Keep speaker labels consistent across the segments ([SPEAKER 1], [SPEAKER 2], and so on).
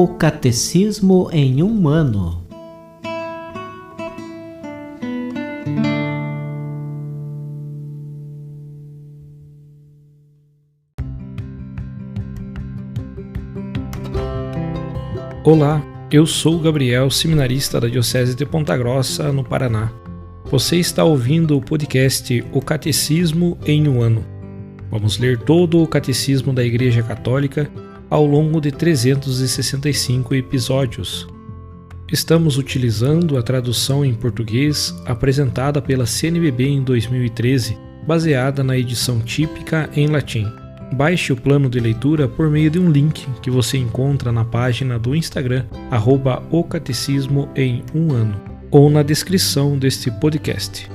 [SPEAKER 1] O Catecismo em um Ano.
[SPEAKER 2] Olá, eu sou Gabriel, seminarista da Diocese de Ponta Grossa, no Paraná. Você está ouvindo o podcast O Catecismo em um Ano. Vamos ler todo o Catecismo da Igreja Católica ao longo de 365 episódios. Estamos utilizando a tradução em português apresentada pela CNBB em 2013, baseada na edição típica em latim. Baixe o plano de leitura por meio de um link que você encontra na página do Instagram, @ocatecismo em um ano, ou na descrição deste podcast.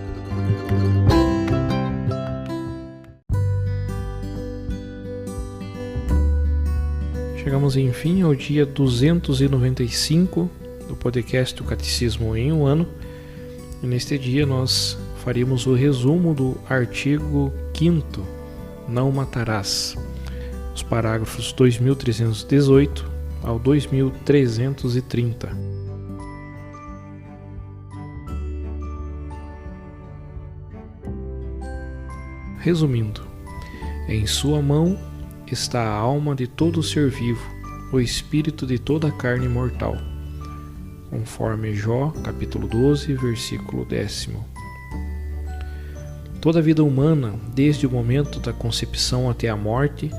[SPEAKER 2] Chegamos enfim ao dia 295 do podcast do Catecismo em um Ano, e neste dia nós faremos o resumo do artigo 5º, Não matarás, os parágrafos 2318 ao 2330. Resumindo, em sua mão está a alma de todo ser vivo, o espírito de toda a carne mortal, conforme Jó, capítulo 12, versículo 10. Toda a vida humana, desde o momento da concepção até a morte,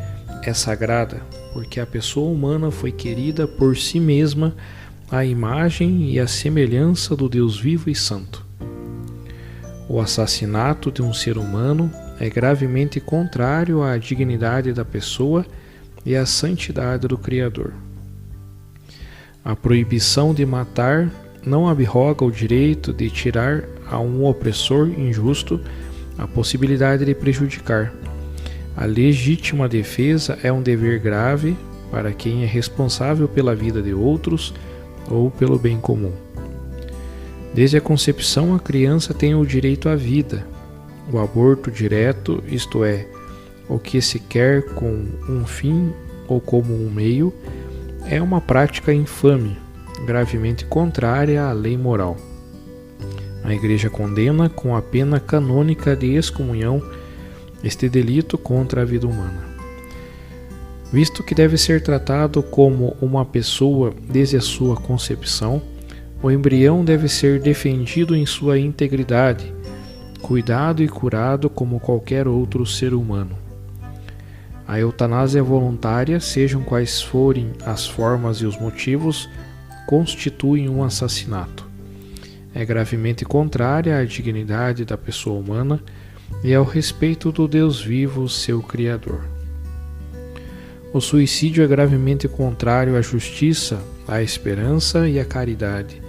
[SPEAKER 2] é sagrada, porque a pessoa humana foi querida por si mesma à imagem e à semelhança do Deus vivo e santo. O assassinato de um ser humano é gravemente contrário à dignidade da pessoa e à santidade do Criador. A proibição de matar não abroga o direito de tirar a um opressor injusto a possibilidade de prejudicar. A legítima defesa é um dever grave para quem é responsável pela vida de outros ou pelo bem comum. Desde a concepção, a criança tem o direito à vida. O aborto direto, isto é, o que se quer com um fim ou como um meio, é uma prática infame, gravemente contrária à lei moral. A Igreja condena com a pena canônica de excomunhão este delito contra a vida humana. Visto que deve ser tratado como uma pessoa desde a sua concepção, o embrião deve ser defendido em sua integridade, cuidado e curado como qualquer outro ser humano. A eutanásia voluntária, sejam quais forem as formas e os motivos, constitui um assassinato. É gravemente contrária à dignidade da pessoa humana e ao respeito do Deus vivo, seu Criador. O suicídio é gravemente contrário à justiça, à esperança e à caridade.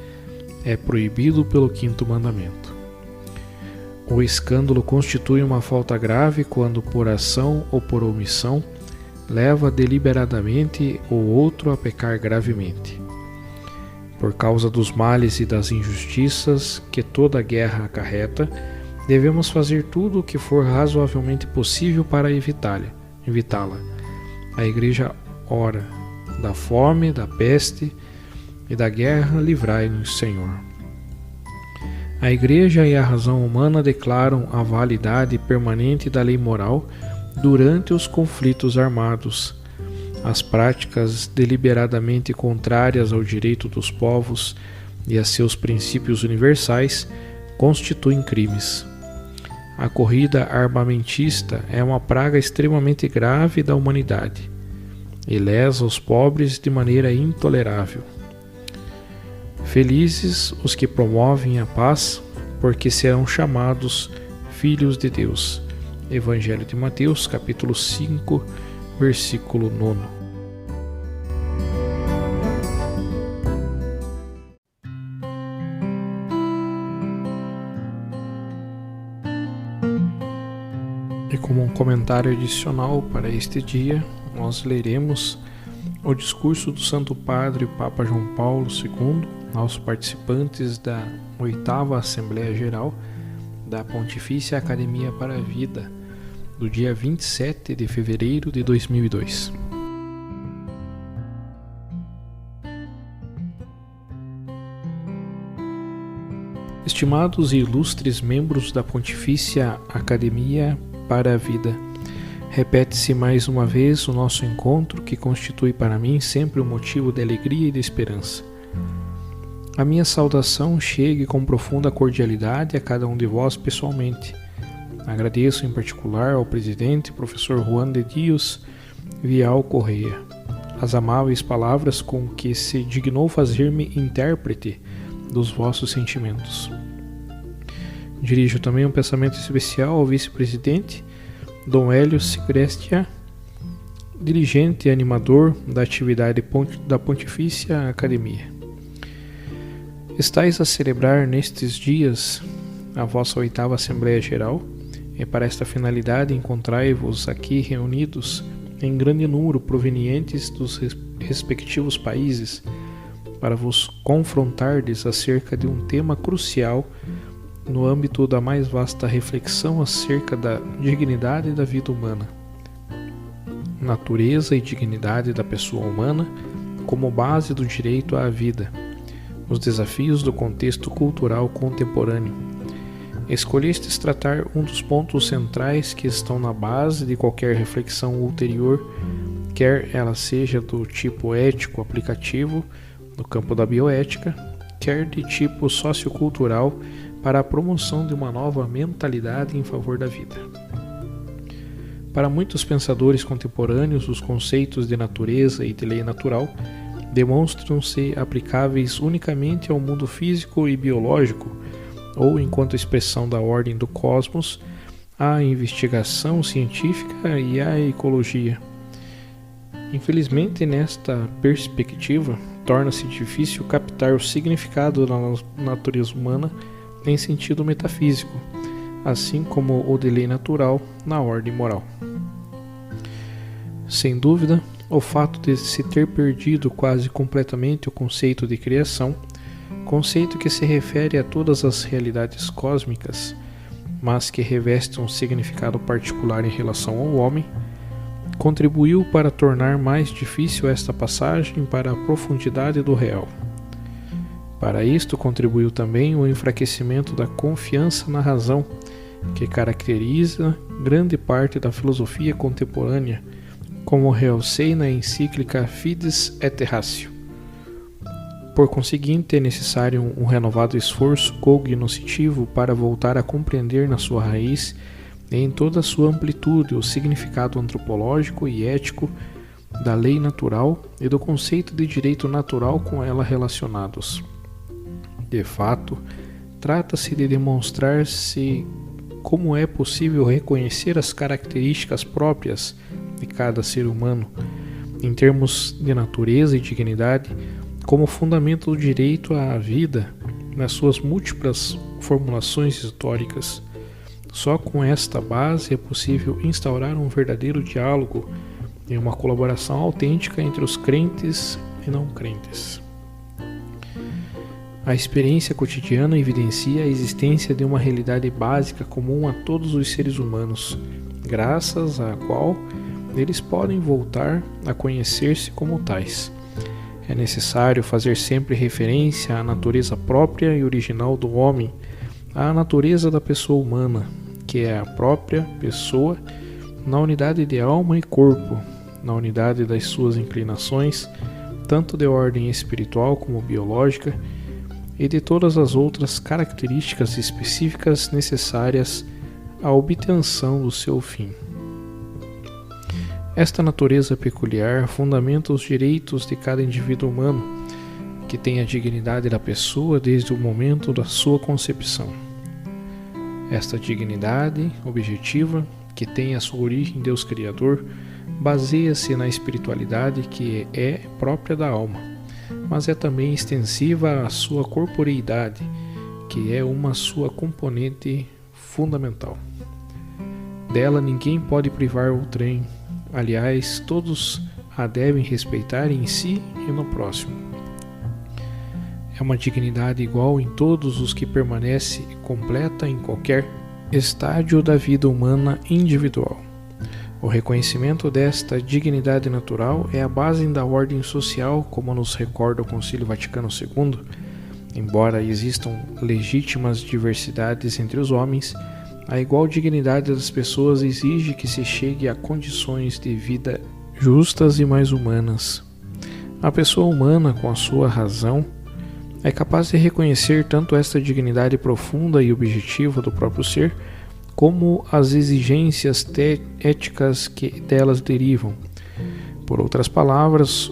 [SPEAKER 2] É proibido pelo 5º mandamento. O escândalo constitui uma falta grave quando, por ação ou por omissão, leva deliberadamente o outro a pecar gravemente. Por causa dos males e das injustiças que toda guerra acarreta, devemos fazer tudo o que for razoavelmente possível para evitá-la. A Igreja ora: da fome, da peste e da guerra livrai-nos, Senhor. A Igreja e a razão humana declaram a validade permanente da lei moral durante os conflitos armados. As práticas deliberadamente contrárias ao direito dos povos e a seus princípios universais constituem crimes. A corrida armamentista é uma praga extremamente grave da humanidade e lesa os pobres de maneira intolerável. Felizes os que promovem a paz, porque serão chamados filhos de Deus. Evangelho de Mateus, capítulo 5, versículo 9. E como um comentário adicional para este dia, nós leremos o discurso do Santo Padre Papa João Paulo II aos participantes da 8ª Assembleia Geral da Pontifícia Academia para a Vida, do dia 27 de fevereiro de 2002. Estimados e ilustres membros da Pontifícia Academia para a Vida, repete-se mais uma vez o nosso encontro, que constitui para mim sempre um motivo de alegria e de esperança. A minha saudação chegue com profunda cordialidade a cada um de vós pessoalmente. Agradeço em particular ao presidente, professor Juan de Dios Vial Correia, as amáveis palavras com que se dignou fazer-me intérprete dos vossos sentimentos. Dirijo também um pensamento especial ao vice-presidente, Dom Hélio Sigrestia, dirigente e animador da atividade da Pontifícia Academia. Estais a celebrar nestes dias a vossa 8ª Assembleia Geral, e para esta finalidade encontrai-vos aqui reunidos em grande número provenientes dos respectivos países, para vos confrontardes acerca de um tema crucial no âmbito da mais vasta reflexão acerca da dignidade da vida humana, natureza e dignidade da pessoa humana como base do direito à vida, os desafios do contexto cultural contemporâneo. Escolhestes tratar um dos pontos centrais que estão na base de qualquer reflexão ulterior, quer ela seja do tipo ético aplicativo, no campo da bioética, quer de tipo sociocultural para a promoção de uma nova mentalidade em favor da vida. Para muitos pensadores contemporâneos, os conceitos de natureza e de lei natural demonstram-se aplicáveis unicamente ao mundo físico e biológico, ou enquanto expressão da ordem do cosmos, à investigação científica e à ecologia. Infelizmente, nesta perspectiva, torna-se difícil captar o significado da natureza humana em sentido metafísico, assim como o de lei natural na ordem moral. Sem dúvida, o fato de se ter perdido quase completamente o conceito de criação, conceito que se refere a todas as realidades cósmicas, mas que reveste um significado particular em relação ao homem, contribuiu para tornar mais difícil esta passagem para a profundidade do real. Para isto contribuiu também o enfraquecimento da confiança na razão, que caracteriza grande parte da filosofia contemporânea, como realcei na encíclica Fides et Ratio. Por conseguinte, é necessário um renovado esforço cognoscitivo para voltar a compreender na sua raiz e em toda a sua amplitude o significado antropológico e ético da lei natural e do conceito de direito natural com ela relacionados. De fato, trata-se de demonstrar-se como é possível reconhecer as características próprias de cada ser humano, em termos de natureza e dignidade, como fundamento do direito à vida nas suas múltiplas formulações históricas. Só com esta base é possível instaurar um verdadeiro diálogo e uma colaboração autêntica entre os crentes e não crentes. A experiência cotidiana evidencia a existência de uma realidade básica comum a todos os seres humanos, graças à qual eles podem voltar a conhecer-se como tais. É necessário fazer sempre referência à natureza própria e original do homem, à natureza da pessoa humana, que é a própria pessoa na unidade de alma e corpo, na unidade das suas inclinações, tanto de ordem espiritual como biológica, e de todas as outras características específicas necessárias à obtenção do seu fim. Esta natureza peculiar fundamenta os direitos de cada indivíduo humano, que tem a dignidade da pessoa desde o momento da sua concepção. Esta dignidade objetiva, que tem a sua origem em Deus Criador, baseia-se na espiritualidade que é própria da alma, mas é também extensiva à sua corporeidade, que é uma sua componente fundamental. Dela ninguém pode privar outrem. Aliás, todos a devem respeitar em si e no próximo. É uma dignidade igual em todos os que permanece completa em qualquer estágio da vida humana individual. O reconhecimento desta dignidade natural é a base da ordem social, como nos recorda o Concílio Vaticano II, Embora existam legítimas diversidades entre os homens, a igual dignidade das pessoas exige que se chegue a condições de vida justas e mais humanas. A pessoa humana, com a sua razão, é capaz de reconhecer tanto esta dignidade profunda e objetiva do próprio ser, como as exigências éticas que delas derivam. Por outras palavras,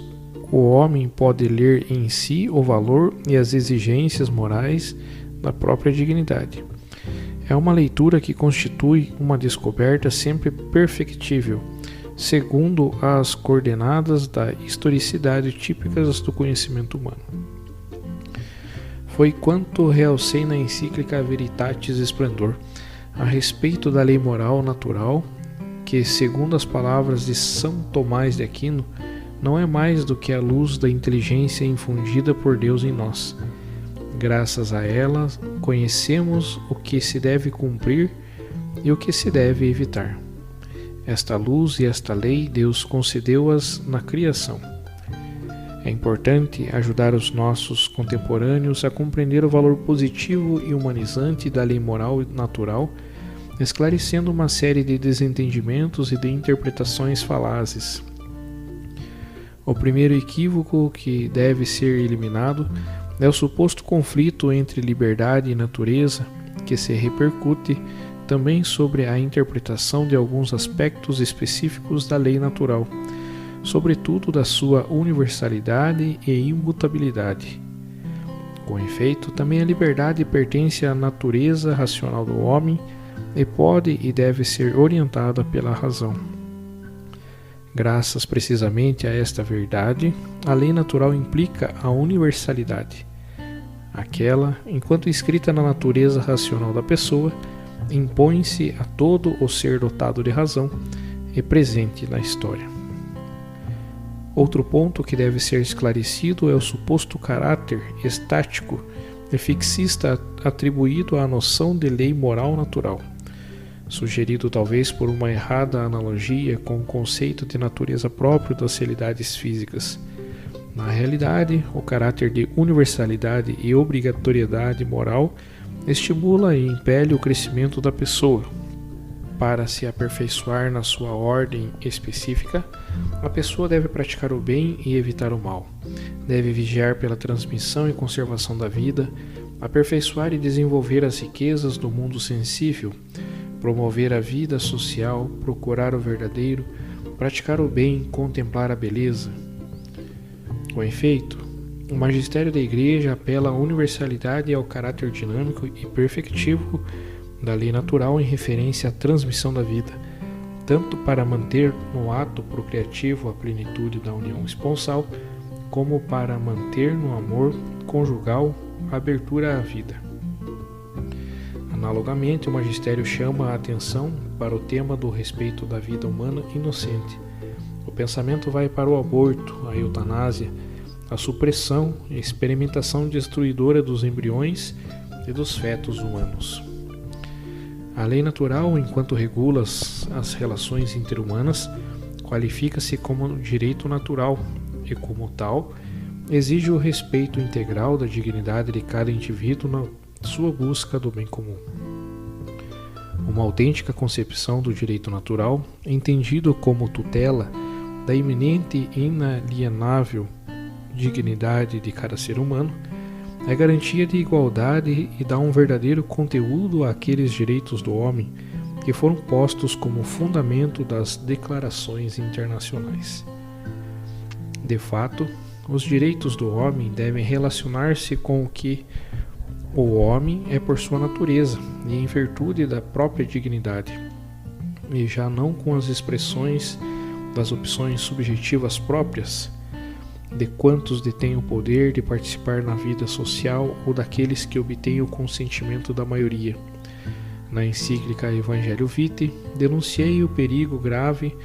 [SPEAKER 2] o homem pode ler em si o valor e as exigências morais da própria dignidade. É uma leitura que constitui uma descoberta sempre perfectível, segundo as coordenadas da historicidade típicas do conhecimento humano. Foi quanto realcei na encíclica Veritatis Splendor a respeito da lei moral natural, que, segundo as palavras de São Tomás de Aquino, não é mais do que a luz da inteligência infundida por Deus em nós. Graças a ela, conhecemos o que se deve cumprir e o que se deve evitar. Esta luz e esta lei Deus concedeu-as na criação. É importante ajudar os nossos contemporâneos a compreender o valor positivo e humanizante da lei moral e natural, esclarecendo uma série de desentendimentos e de interpretações falazes. O primeiro equívoco que deve ser eliminado é o suposto conflito entre liberdade e natureza, que se repercute também sobre a interpretação de alguns aspectos específicos da lei natural, sobretudo da sua universalidade e imutabilidade. Com efeito, também a liberdade pertence à natureza racional do homem e pode e deve ser orientada pela razão. Graças precisamente a esta verdade, a lei natural implica a universalidade. Aquela, enquanto escrita na natureza racional da pessoa, impõe-se a todo o ser dotado de razão e presente na história. Outro ponto que deve ser esclarecido é o suposto caráter estático e fixista atribuído à noção de lei moral natural, sugerido talvez por uma errada analogia com o conceito de natureza próprio das realidades físicas. Na realidade, o caráter de universalidade e obrigatoriedade moral estimula e impele o crescimento da pessoa. Para se aperfeiçoar na sua ordem específica, a pessoa deve praticar o bem e evitar o mal. Deve vigiar pela transmissão e conservação da vida, aperfeiçoar e desenvolver as riquezas do mundo sensível, promover a vida social, procurar o verdadeiro, praticar o bem, contemplar a beleza. Com efeito, o magistério da Igreja apela à universalidade e ao caráter dinâmico e perfectivo da lei natural em referência à transmissão da vida, tanto para manter no ato procriativo a plenitude da união esponsal, como para manter no amor conjugal a abertura à vida. Analogamente, o magistério chama a atenção para o tema do respeito da vida humana inocente. O pensamento vai para o aborto, a eutanásia, a supressão e experimentação destruidora dos embriões e dos fetos humanos. A lei natural, enquanto regula as relações interhumanas, qualifica-se como direito natural e, como tal, exige o respeito integral da dignidade de cada indivíduo na sua busca do bem comum. Uma autêntica concepção do direito natural, entendido como tutela da iminente e inalienável dignidade de cada ser humano, é garantia de igualdade e dá um verdadeiro conteúdo àqueles direitos do homem que foram postos como fundamento das declarações internacionais. De fato, os direitos do homem devem relacionar-se com o que o homem é por sua natureza e em virtude da própria dignidade, e já não com as expressões das opções subjetivas próprias de quantos detêm o poder de participar na vida social ou daqueles que obtêm o consentimento da maioria. Na encíclica Evangelho Vitae, denunciei o perigo grave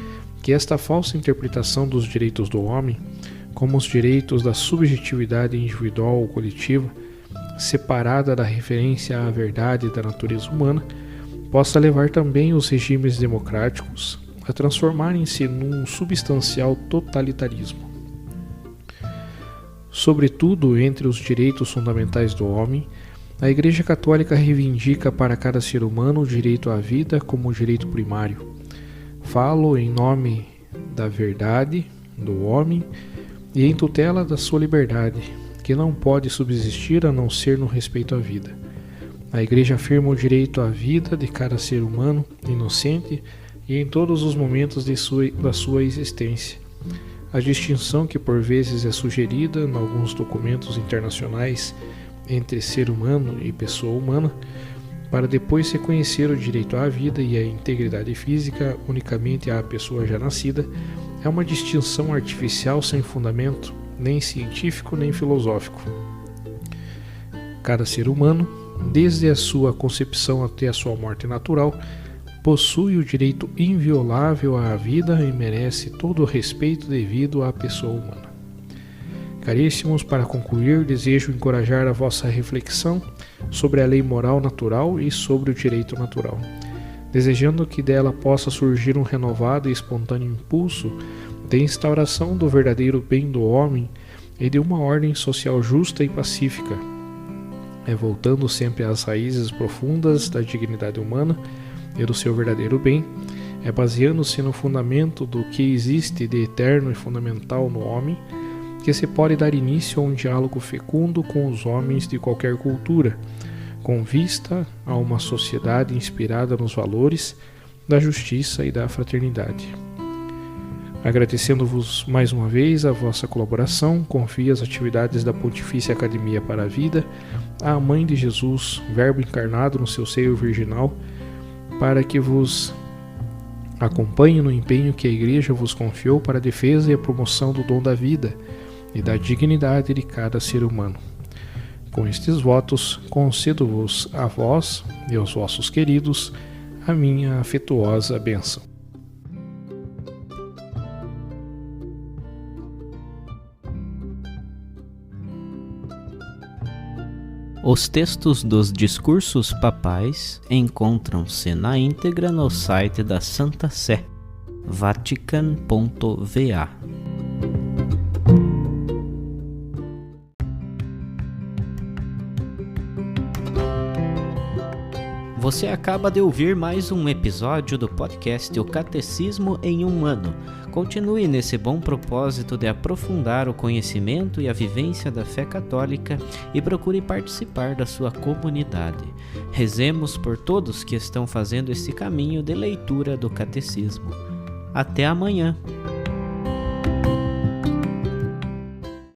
[SPEAKER 2] que esta falsa interpretação dos direitos do homem, como os direitos da subjetividade individual ou coletiva, separada da referência à verdade da natureza humana, possa levar também os regimes democráticos a transformarem-se num substancial totalitarismo. Sobretudo, entre os direitos fundamentais do homem, a Igreja Católica reivindica para cada ser humano o direito à vida como direito primário. Falo em nome da verdade do homem e em tutela da sua liberdade, que não pode subsistir a não ser no respeito à vida. A Igreja afirma o direito à vida de cada ser humano inocente e em todos os momentos da sua existência. A distinção que por vezes é sugerida em alguns documentos internacionais entre ser humano e pessoa humana, para depois reconhecer o direito à vida e à integridade física unicamente à pessoa já nascida, é uma distinção artificial sem fundamento, nem científico nem filosófico. Cada ser humano, desde a sua concepção até a sua morte natural, possui o direito inviolável à vida e merece todo o respeito devido à pessoa humana. Caríssimos, para concluir, desejo encorajar a vossa reflexão sobre a lei moral natural e sobre o direito natural, desejando que dela possa surgir um renovado e espontâneo impulso de instauração do verdadeiro bem do homem e de uma ordem social justa e pacífica, voltando sempre às raízes profundas da dignidade humana e do seu verdadeiro bem, baseando-se no fundamento do que existe de eterno e fundamental no homem, que se pode dar início a um diálogo fecundo com os homens de qualquer cultura, com vista a uma sociedade inspirada nos valores da justiça e da fraternidade. Agradecendo-vos mais uma vez a vossa colaboração, confio as atividades da Pontifícia Academia para a Vida à Mãe de Jesus, Verbo encarnado no seu seio virginal, para que vos acompanhe no empenho que a Igreja vos confiou para a defesa e a promoção do dom da vida e da dignidade de cada ser humano. Com estes votos, concedo-vos a vós e aos vossos queridos a minha afetuosa bênção.
[SPEAKER 1] Os textos dos discursos papais encontram-se na íntegra no site da Santa Sé, vatican.va. Você acaba de ouvir mais um episódio do podcast O Catecismo em um Ano. Continue nesse bom propósito de aprofundar o conhecimento e a vivência da fé católica e procure participar da sua comunidade. Rezemos por todos que estão fazendo esse caminho de leitura do Catecismo. Até amanhã!